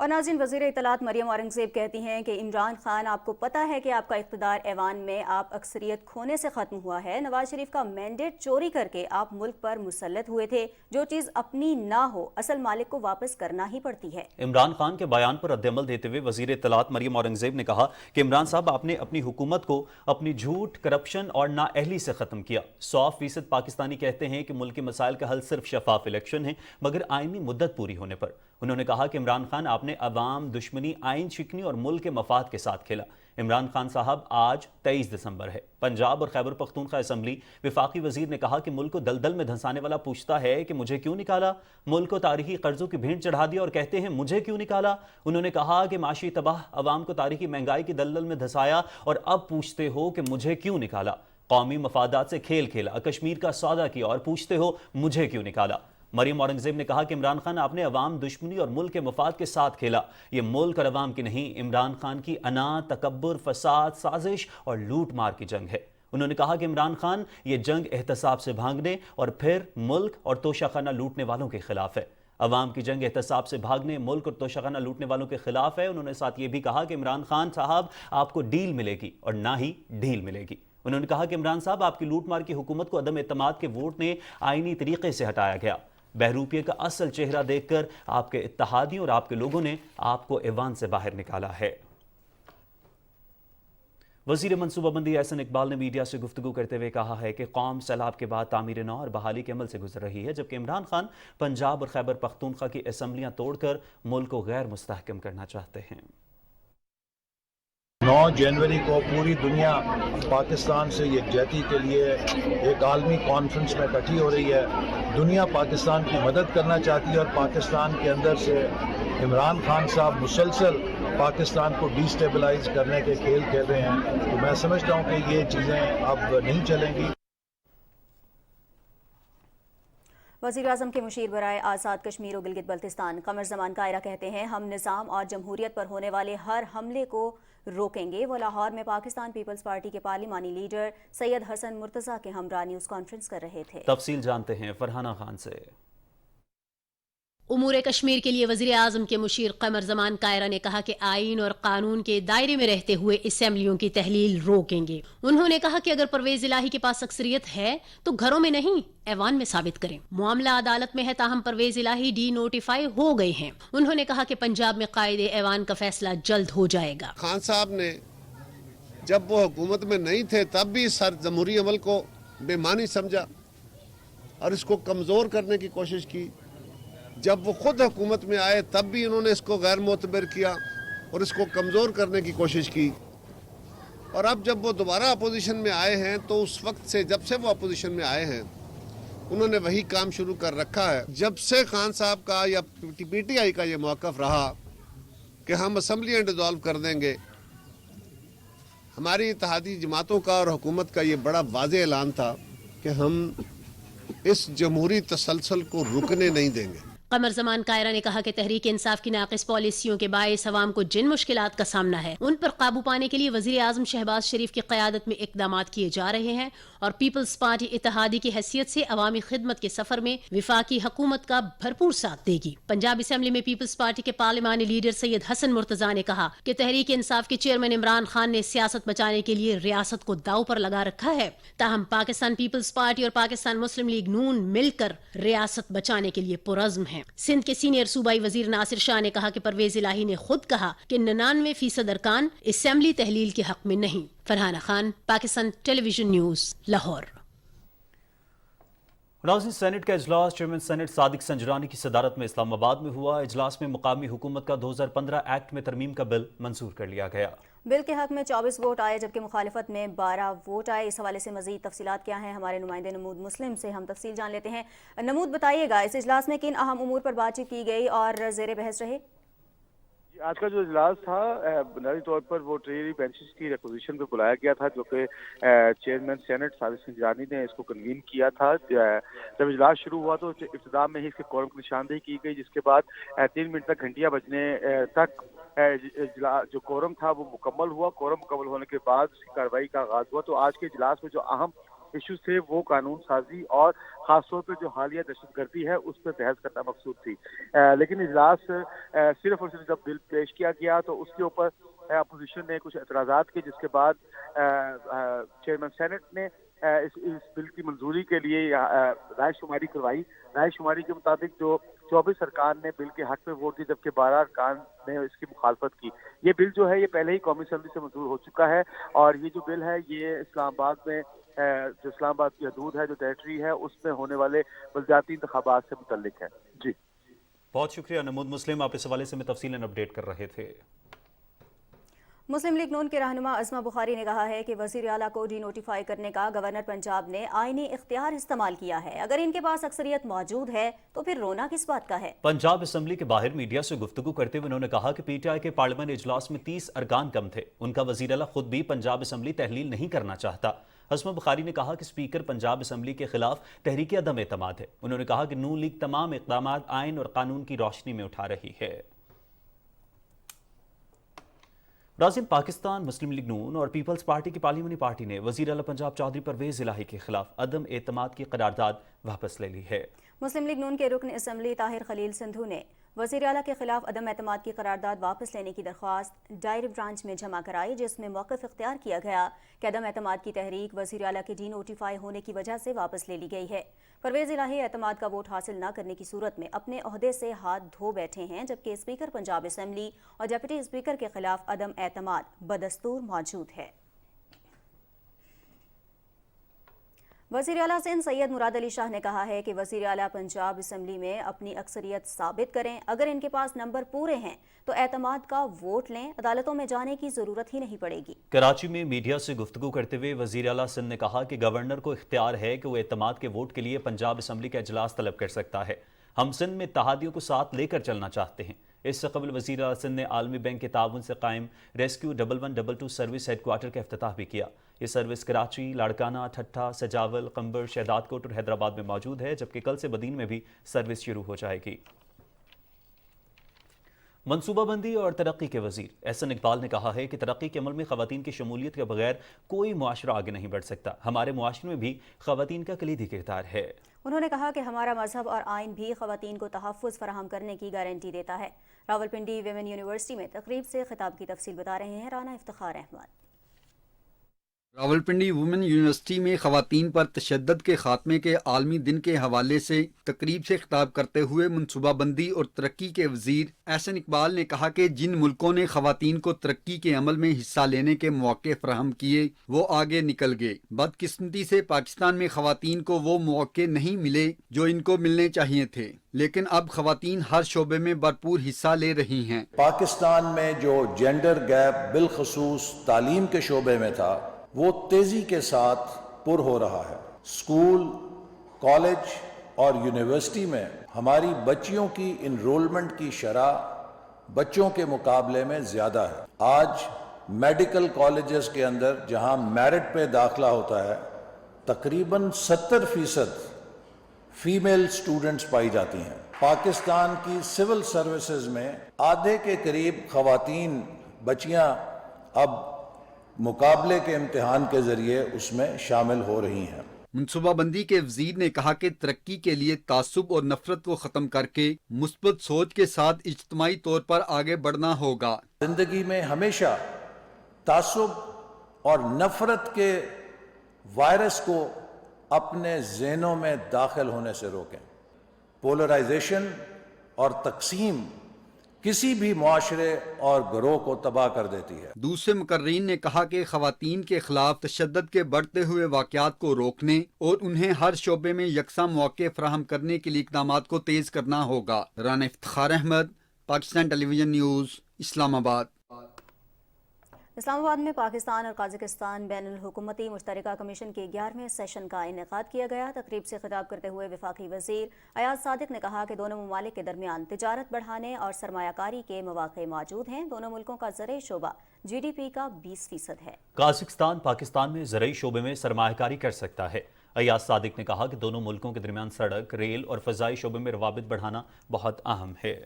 Speaker 1: اور ناظرین، وزیر اطلاعات مریم اورنگزیب کہتی ہیں کہ عمران خان، آپ کو پتہ ہے کہ آپ کا اقتدار ایوان میں آپ اکثریت کھونے سے ختم ہوا ہے۔ نواز شریف کا مینڈیٹ چوری کر کے آپ ملک پر مسلط ہوئے تھے، جو چیز اپنی نہ ہو اصل مالک کو واپس کرنا ہی پڑتی ہے۔
Speaker 2: عمران خان کے بیان پر رد عمل دیتے ہوئے وزیر اطلاعات مریم اورنگزیب نے کہا کہ عمران صاحب، آپ نے اپنی حکومت کو اپنی جھوٹ، کرپشن اور نااہلی سے ختم کیا۔ 100% پاکستانی کہتے ہیں کہ ملک کے مسائل کا حل صرف شفاف الیکشن ہے، مگر آئینی مدت پوری ہونے پر۔ انہوں نے کہا کہ عمران خان، آپ نے عوام دشمنی، آئین شکنی اور ملک کے مفاد کے ساتھ کھیلا۔ عمران خان صاحب، آج 23 دسمبر ہے، پنجاب اور خیبر پختونخوا اسمبلی وفاقی وزیر نے کہا کہ ملک کو دلدل میں دھنسانے والا پوچھتا ہے کہ مجھے کیوں نکالا، ملک کو تاریخی قرضوں کی بھینٹ چڑھا دیا اور کہتے ہیں مجھے کیوں نکالا۔ انہوں نے کہا کہ معاشی تباہ عوام کو تاریخی مہنگائی کی دلدل میں دھنسایا اور اب پوچھتے ہو کہ مجھے کیوں نکالا۔ قومی مفادات سے کھیل کھیلا، کشمیر کا سودا کیا اور پوچھتے ہو مجھے کیوں نکالا۔ مریم اورنگزیب نے کہا کہ عمران خان، آپ نے عوام دشمنی اور ملک کے مفاد کے ساتھ کھیلا۔ یہ ملک اور عوام کی نہیں، عمران خان کی انا، تکبر، فساد، سازش اور لوٹ مار کی جنگ ہے۔ انہوں نے کہا کہ عمران خان، یہ جنگ احتساب سے بھاگنے اور پھر ملک اور توشہ خانہ لوٹنے والوں کے خلاف ہے۔ عوام کی جنگ احتساب سے بھاگنے، ملک اور توشہ خانہ لوٹنے والوں کے خلاف ہے۔ انہوں نے ساتھ یہ بھی کہا کہ عمران خان صاحب، آپ کو ڈیل ملے گی اور نہ ہی ڈھیل ملے گی۔ انہوں نے کہا کہ عمران صاحب، آپ کی لوٹ مار کی حکومت کو عدم اعتماد کے ووٹ نے آئینی طریقے سے ہٹایا گیا۔ بہروپیے کا اصل چہرہ دیکھ کر آپ کے اتحادیوں اور آپ کے لوگوں نے آپ کو ایوان سے باہر نکالا ہے۔ وزیر منصوبہ بندی احسن اقبال نے میڈیا سے گفتگو کرتے ہوئے کہا ہے کہ قوم سیلاب کے بعد تعمیر نو اور بحالی کے عمل سے گزر رہی ہے، جبکہ عمران خان پنجاب اور خیبر پختونخوا کی اسمبلیاں توڑ کر ملک کو غیر مستحکم کرنا چاہتے ہیں۔
Speaker 15: 9 جنوری کو پوری دنیا پاکستان سے یکجہتی کے لیے ایک عالمی کانفرنس میں اکٹھی ہو رہی ہے۔ دنیا پاکستان کی مدد کرنا چاہتی ہے اور پاکستان کے اندر سے عمران خان صاحب مسلسل پاکستان کو ڈی سٹیبلائز کرنے کے کھیل کھیل رہے ہیں، تو میں سمجھتا ہوں کہ یہ چیزیں اب نہیں چلیں گی۔
Speaker 1: وزیر اعظم کے مشیر برائے آزاد کشمیر و گلگت بلتستان قمر زمان کائرہ کہتے ہیں، ہم نظام اور جمہوریت پر ہونے والے ہر حملے کو روکیں گے۔ وہ لاہور میں پاکستان پیپلز پارٹی کے پارلیمانی لیڈر سید حسن مرتضیٰ کے ہمراہ نیوز کانفرنس کر رہے تھے۔
Speaker 2: تفصیل جانتے ہیں فرحانہ خان سے۔
Speaker 16: امور کشمیر کے لیے وزیر اعظم کے مشیر قمر زمان کائرہ نے کہا کہ آئین اور قانون کے دائرے میں رہتے ہوئے اسمبلیوں کی تحلیل روکیں گے۔ انہوں نے کہا کہ اگر پرویز الہی کے پاس اکثریت ہے تو گھروں میں نہیں، ایوان میں ثابت کریں۔ معاملہ عدالت میں ہے، تاہم پرویز الہی ڈی نوٹیفائی ہو گئے ہیں۔ انہوں نے کہا کہ پنجاب میں قائد ایوان کا فیصلہ جلد ہو جائے گا۔
Speaker 17: خان صاحب نے جب وہ حکومت میں نہیں تھے تب بھی سر جمہوری عمل کو بے معنی سمجھا اور اس کو کمزور کرنے کی کوشش کی۔ جب وہ خود حکومت میں آئے تب بھی انہوں نے اس کو غیر معتبر کیا اور اس کو کمزور کرنے کی کوشش کی، اور اب جب وہ دوبارہ اپوزیشن میں آئے ہیں تو اس وقت سے، جب سے وہ اپوزیشن میں آئے ہیں، انہوں نے وہی کام شروع کر رکھا ہے۔ جب سے خان صاحب کا یا پی ٹی آئی کا یہ موقف رہا کہ ہم اسمبلیاں ڈیزالو کر دیں گے، ہماری اتحادی جماعتوں کا اور حکومت کا یہ بڑا واضح اعلان تھا کہ ہم اس جمہوری تسلسل کو رکنے نہیں دیں گے۔
Speaker 16: قمر زمان کائرہ نے کہا کہ تحریک انصاف کی ناقص پالیسیوں کے باعث عوام کو جن مشکلات کا سامنا ہے، ان پر قابو پانے کے لیے وزیر اعظم شہباز شریف کی قیادت میں اقدامات کیے جا رہے ہیں اور پیپلز پارٹی اتحادی کی حیثیت سے عوامی خدمت کے سفر میں وفاقی حکومت کا بھرپور ساتھ دے گی۔ پنجاب اسمبلی میں پیپلز پارٹی کے پارلیمانی لیڈر سید حسن مرتضیٰ نے کہا کہ تحریک انصاف کے چیئرمین عمران خان نے سیاست بچانے کے لیے ریاست کو داؤ پر لگا رکھا ہے، تاہم پاکستان پیپلز پارٹی اور پاکستان مسلم لیگ نون مل کر ریاست بچانے کے لیے پرعزم ہیں۔ سندھ کے سینئر صوبائی وزیر ناصر شاہ نے کہا کہ پرویز الہی نے خود کہا کہ 99% ارکان اسمبلی تحلیل کے حق میں نہیں۔ فرحانہ خان، پاکستان ٹیلی ویژن نیوز، لاہور۔
Speaker 2: ناظرین، سینٹ کا اجلاس چیئرمین سینٹ صادق سنجرانی کی صدارت میں اسلام آباد میں ہوا۔ اجلاس میں مقامی حکومت کا 2015 ایکٹ میں ترمیم کا بل منظور کر لیا گیا۔
Speaker 1: بل کے حق میں 24 ووٹ آئے جبکہ مخالفت میں 12 ووٹ آئے۔ اس حوالے سے مزید تفصیلات کیا ہیں، ہمارے نمائندے نمود مسلم سے ہم تفصیل جان لیتے ہیں۔ نمود، بتائیے گا اس اجلاس میں کن اہم امور پر بات چیت کی گئی اور زیر بحث رہے؟
Speaker 10: آج کا جو اجلاس تھا بنیادی طور پر وہ ٹریجری بینچز کی ریکوزیشن پہ بلایا گیا تھا، جو کہ چیئرمین سینٹ ثابت سنجرانی نے اس کو کنوین کیا تھا۔ جب اجلاس شروع ہوا تو ابتدا میں ہی اس کے کورم کی نشاندہی کی گئی، جس کے بعد 3 منٹ تک گھنٹیاں بجنے تک جو کورم تھا وہ مکمل ہوا۔ کورم مکمل ہونے کے بعد اس کی کارروائی کا آغاز ہوا۔ تو آج کے اجلاس میں جو اہم ایشوز تھے وہ قانون سازی اور خاص طور پہ جو حالیہ دہشت گردی ہے اس پہ بحث کرنا مقصود تھی، لیکن اجلاس صرف اور صرف جب بل پیش کیا گیا تو اس کے اوپر اپوزیشن نے کچھ اعتراضات کیے، جس کے بعد چیئرمین سینٹ نے اس بل کی منظوری کے لیے رائے شماری کروائی۔ رائے شماری کے مطابق جو 24 ارکان نے بل کے حق میں ووٹ دی، جبکہ 12 ارکان نے اس کی مخالفت کی۔ یہ بل جو ہے یہ پہلے ہی قومی اسمبلی سے منظور ہو چکا ہے، اور یہ جو بل ہے یہ اسلام آباد میں جو اسلام آباد کی حدود ہے، جو ٹیریٹری ہے، اس میں ہونے والے بلدیاتی انتخابات سے متعلق ہے۔ جی
Speaker 2: بہت شکریہ نمود مسلم، آپ اس حوالے سے میں تفصیلاً اپڈیٹ کر رہے تھے۔
Speaker 1: مسلم لیگ نون کے رہنما عظمہ بخاری نے کہا ہے کہ وزیر اعلیٰ کو ڈی نوٹیفائی کرنے کا گورنر پنجاب نے آئینی اختیار استعمال کیا ہے۔ اگر ان کے پاس اکثریت موجود ہے تو پھر رونا کس بات کا ہے؟
Speaker 2: پنجاب اسمبلی کے باہر میڈیا سے گفتگو کرتے ہوئے انہوں نے کہا کہ پی ٹی آئی کے پارلیمنٹ اجلاس میں 30 ارکان کم تھے۔ ان کا وزیر اعلیٰ خود بھی پنجاب اسمبلی تحلیل نہیں کرنا چاہتا۔ عظمہ بخاری نے کہا کہ اسپیکر پنجاب اسمبلی کے خلاف تحریک عدم اعتماد ہے۔ انہوں نے کہا کہ نون لیگ تمام اقدامات آئین اور قانون کی روشنی میں اٹھا رہی ہے۔ ناظرین، پاکستان مسلم لیگ نون اور پیپلز پارٹی کی پارلیمانی پارٹی نے وزیر اعلیٰ پنجاب چودھری پرویز الہی کے خلاف عدم اعتماد کی قرارداد واپس لے لی ہے۔
Speaker 1: مسلم لیگ نون کے رکن اسمبلی طاہر خلیل سندھو نے وزیر اعلیٰ کے خلاف عدم اعتماد کی قرارداد واپس لینے کی درخواست ڈائر برانچ میں جمع کرائی، جس میں موقف اختیار کیا گیا کہ عدم اعتماد کی تحریک وزیر اعلیٰ کے ڈی نوٹیفائی ہونے کی وجہ سے واپس لے لی گئی ہے۔ پرویز الہی اعتماد کا ووٹ حاصل نہ کرنے کی صورت میں اپنے عہدے سے ہاتھ دھو بیٹھے ہیں، جبکہ اسپیکر پنجاب اسمبلی اور ڈپٹی اسپیکر کے خلاف عدم اعتماد بدستور موجود ہے۔ وزیر اعلیٰ سندھ سید مراد علی شاہ نے کہا ہے کہ وزیر اعلیٰ پنجاب اسمبلی میں اپنی اکثریت ثابت کریں۔ اگر ان کے پاس نمبر پورے ہیں تو اعتماد کا ووٹ لیں، عدالتوں میں جانے کی ضرورت ہی نہیں پڑے گی۔
Speaker 2: کراچی میں میڈیا سے گفتگو کرتے ہوئے وزیر اعلیٰ سندھ نے کہا کہ گورنر کو اختیار ہے کہ وہ اعتماد کے ووٹ کے لیے پنجاب اسمبلی کا اجلاس طلب کر سکتا ہے۔ ہم سندھ میں اتحادیوں کو ساتھ لے کر چلنا چاہتے ہیں۔ اس سے قبل وزیر اعلیٰ سندھ نے عالمی بینک کے تعاون سے قائم ریسکیو 1122 سروس ہیڈ کوارٹر کا افتتاح بھی کیا۔ یہ سروس کراچی، لاڑکانہ، ٹھٹھہ، سجاول، قمبر، شہداد کوٹ اور حیدرآباد میں موجود ہے، جبکہ کل سے بدین میں بھی سروس شروع ہو جائے گی۔ منصوبہ بندی اور ترقی کے وزیر احسن اقبال نے کہا ہے کہ ترقی کے عمل میں خواتین کی شمولیت کے بغیر کوئی معاشرہ آگے نہیں بڑھ سکتا۔ ہمارے معاشرے میں بھی خواتین کا کلیدی کردار ہے۔
Speaker 1: انہوں نے کہا کہ ہمارا مذہب اور آئین بھی خواتین کو تحفظ فراہم کرنے کی گارنٹی دیتا ہے۔ راولپنڈی ویمن یونیورسٹی میں تقریب سے خطاب کی تفصیل بتا رہے ہیں رانا افتخار احمد۔
Speaker 18: راولپنڈی وومن یونیورسٹی میں خواتین پر تشدد کے خاتمے کے عالمی دن کے حوالے سے تقریب سے خطاب کرتے ہوئے منصوبہ بندی اور ترقی کے وزیر احسن اقبال نے کہا کہ جن ملکوں نے خواتین کو ترقی کے عمل میں حصہ لینے کے مواقع فراہم کیے وہ آگے نکل گئے۔ بدقسمتی سے پاکستان میں خواتین کو وہ مواقع نہیں ملے جو ان کو ملنے چاہیے تھے، لیکن اب خواتین ہر شعبے میں بھرپور حصہ لے رہی ہیں۔
Speaker 15: پاکستان میں جو جینڈر گیپ بالخصوص تعلیم کے شعبے میں تھا وہ تیزی کے ساتھ پر ہو رہا ہے۔ اسکول، کالج اور یونیورسٹی میں ہماری بچیوں کی انرولمنٹ کی شرح بچوں کے مقابلے میں زیادہ ہے۔ آج میڈیکل کالجز کے اندر جہاں میرٹ پہ داخلہ ہوتا ہے تقریباً 70% فیمیل سٹوڈنٹس پائی جاتی ہیں۔ پاکستان کی سول سروسز میں آدھے کے قریب خواتین بچیاں اب مقابلے کے امتحان کے ذریعے اس میں شامل ہو رہی ہیں۔
Speaker 18: منصوبہ بندی کے وزیر نے کہا کہ ترقی کے لیے تعصب اور نفرت کو ختم کر کے مثبت سوچ کے ساتھ اجتماعی طور پر آگے بڑھنا ہوگا۔
Speaker 15: زندگی میں ہمیشہ تعصب اور نفرت کے وائرس کو اپنے ذہنوں میں داخل ہونے سے روکیں۔ پولرائزیشن اور تقسیم کسی بھی معاشرے اور گروہ کو تباہ کر دیتی ہے۔
Speaker 18: دوسرے مقررین نے کہا کہ خواتین کے خلاف تشدد کے بڑھتے ہوئے واقعات کو روکنے اور انہیں ہر شعبے میں یکساں مواقع فراہم کرنے کے لیے اقدامات کو تیز کرنا ہوگا۔ رانا افتخار احمد، پاکستان ٹیلی ویژن نیوز، اسلام آباد۔
Speaker 1: اسلام آباد میں پاکستان اور قازقستان بین الحکومتی مشترکہ کمیشن کے 11ویں سیشن کا انعقاد کیا گیا۔ تقریب سے خطاب کرتے ہوئے وفاقی وزیر ایاز صادق نے کہا کہ دونوں ممالک کے درمیان تجارت بڑھانے اور سرمایہ کاری کے مواقع موجود ہیں۔ دونوں ملکوں کا زرعی شعبہ GDP کا 20% ہے۔
Speaker 2: قازقستان پاکستان میں زرعی شعبے میں سرمایہ کاری کر سکتا ہے۔ ایاز صادق نے کہا کہ دونوں ملکوں کے درمیان سڑک، ریل اور فضائی شعبے میں روابط بڑھانا بہت اہم ہے۔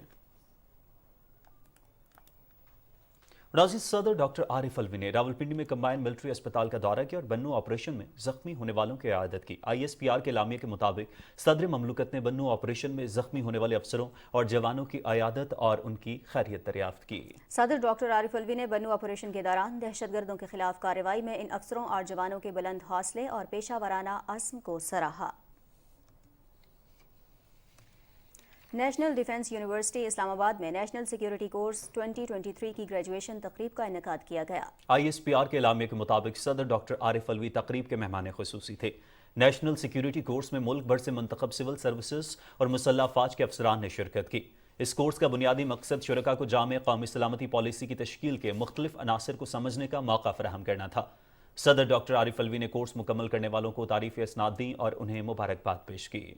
Speaker 2: ناظرین، صدر ڈاکٹر عارف الوی نے راولپنڈی میں کمبائن ملٹری اسپتال کا دورہ کیا اور بنو آپریشن میں زخمی ہونے والوں کی عیادت کی۔ ISPR کے اعلامیے کے مطابق صدر مملکت نے بنو آپریشن میں زخمی ہونے والے افسروں اور جوانوں کی عیادت اور ان کی خیریت دریافت کی۔
Speaker 1: صدر ڈاکٹر عارف الوی نے بنو آپریشن کے دوران دہشت گردوں کے خلاف کارروائی میں ان افسروں اور جوانوں کے بلند حوصلے اور پیشہ ورانہ عزم کو سراہا۔ نیشنل ڈیفنس یونیورسٹی اسلام آباد میں نیشنل سیکیورٹی کورس 2023 کی گریجویشن تقریب کا انعقاد کیا گیا۔
Speaker 2: ISPR کے اعلامیے کے مطابق صدر ڈاکٹر عارف الوی تقریب کے مہمان خصوصی تھے۔ نیشنل سیکیورٹی کورس میں ملک بھر سے منتخب سول سروسز اور مسلح افواج کے افسران نے شرکت کی۔ اس کورس کا بنیادی مقصد شرکاء کو جامع قومی سلامتی پالیسی کی تشکیل کے مختلف عناصر کو سمجھنے کا موقع فراہم کرنا تھا۔ صدر ڈاکٹر عارف الوی نے کورس مکمل کرنے والوں کو تعریفی اسناد دیں اور انہیں مبارکباد پیش کی۔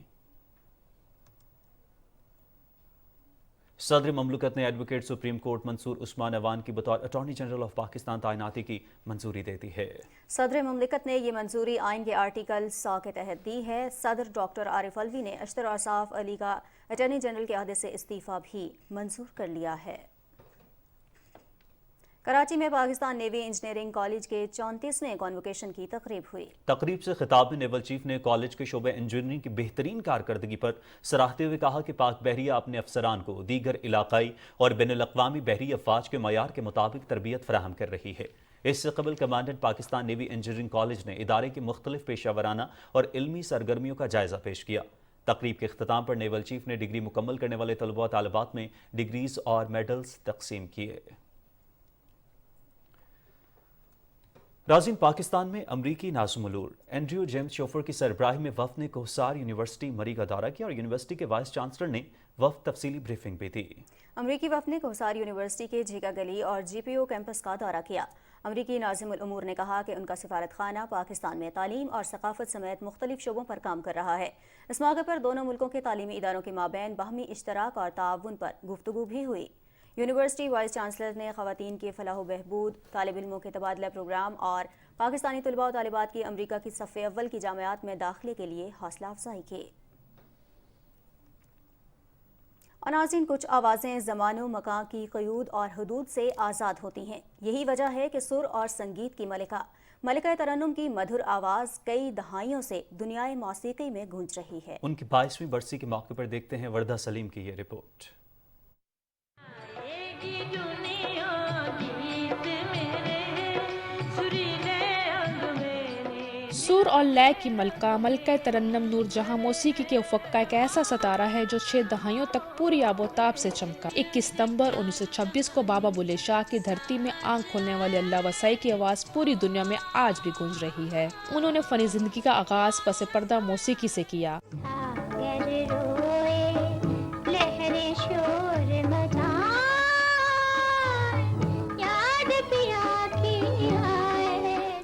Speaker 2: صدر مملکت نے ایڈوکیٹ سپریم کورٹ منصور عثمان عوان کی بطور اٹارنی جنرل آف پاکستان تعیناتی کی منظوری دے دی ہے۔
Speaker 1: صدر مملکت نے یہ منظوری آئین کے آرٹیکل 100 کے تحت دی ہے۔ صدر ڈاکٹر عارف الوی نے اشتر اوصاف علی کا اٹارنی جنرل کے عہدے سے استعفیٰ بھی منظور کر لیا ہے۔ کراچی میں پاکستان نیوی انجینئرنگ کالج کے 34ویں کانوکیشن کی تقریب ہوئی۔
Speaker 2: تقریب سے خطاب میں نیول چیف نے کالج کے شعبہ انجینئرنگ کی بہترین کارکردگی پر سراہتے ہوئے کہا کہ پاک بحریہ اپنے افسران کو دیگر علاقائی اور بین الاقوامی بحری افواج کے معیار کے مطابق تربیت فراہم کر رہی ہے۔ اس سے قبل commandant Pakistan navy engineering college نے ادارے کی مختلف پیشہ ورانہ اور علمی سرگرمیوں کا جائزہ پیش کیا۔ تقریب کے اختتام پر نیول چیف نے ڈگری مکمل کرنے والے طلباء و طالبات میں ڈگریز اور میڈلز تقسیم کیے۔ ناظرین، پاکستان میں امریکی ناظم العلوم اینڈریو جیمز شوفر کی سربراہی میں وفد نے کوہسار یونیورسٹی مری کا دورہ کیا اور یونیورسٹی کے وائس چانسلر نے وفد تفصیلی بریفنگ بھی دی۔
Speaker 1: امریکی وفد نے کوہسار یونیورسٹی کے جھیگا گلی اور GPO کیمپس کا دورہ کیا۔ امریکی ناظم الامور نے کہا کہ ان کا سفارت خانہ پاکستان میں تعلیم اور ثقافت سمیت مختلف شعبوں پر کام کر رہا ہے۔ اس موقع پر دونوں ملکوں کے تعلیمی اداروں کے مابین باہمی اشتراک اور تعاون پر گفتگو بھی ہوئی۔ یونیورسٹی وائس چانسلر نے خواتین کی فلاح و بہبود، طالب علموں کے تبادلہ پروگرام اور پاکستانی طلباء و طالبات کی امریکہ کی صف اول کی جامعات میں داخلے کے لیے حوصلہ افزائی کی۔ ناظرین، کچھ آوازیں زمان و مکان کی قیود اور حدود سے آزاد ہوتی ہیں۔ یہی وجہ ہے کہ سر اور سنگیت کی ملکہ ترنم کی مدھر آواز کئی دہائیوں سے دنیائے موسیقی میں گونج رہی ہے۔
Speaker 2: ان کی 22ویں برسی کے موقع پر دیکھتے ہیں وردہ سلیم کی یہ رپورٹ۔
Speaker 19: سر اور لے کی ملکہ ترنم نور جہاں موسیقی کے افق کا ایک ایسا ستارہ ہے جو 6 دہائیوں تک پوری آب و تاب سے چمکا۔ 21 ستمبر 1926 کو بابا بلے شاہ کی دھرتی میں آنکھ کھولنے والے اللہ وسائی کی آواز پوری دنیا میں آج بھی گونج رہی ہے۔ انہوں نے فنی زندگی کا آغاز پس پردہ موسیقی سے کیا۔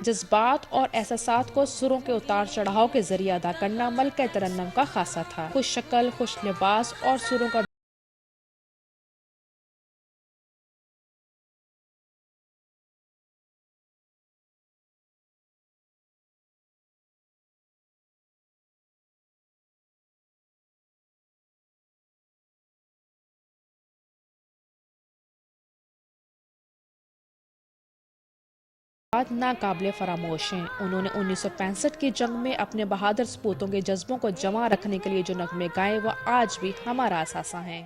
Speaker 19: جذبات اور احساسات کو سروں کے اتار چڑھاؤ کے ذریعے ادا کرنا ملکہ ترنم کا خاصہ تھا۔ خوش شکل، خوش لباس اور سروں کا ناقابل فراموش ہیں۔ انہوں نے 1965 کی جنگ میں اپنے بہادر سپوتوں کے جذبوں کو جمع رکھنے کے لیے جو نغمے گائے وہ آج بھی ہمارا اثاثہ ہیں۔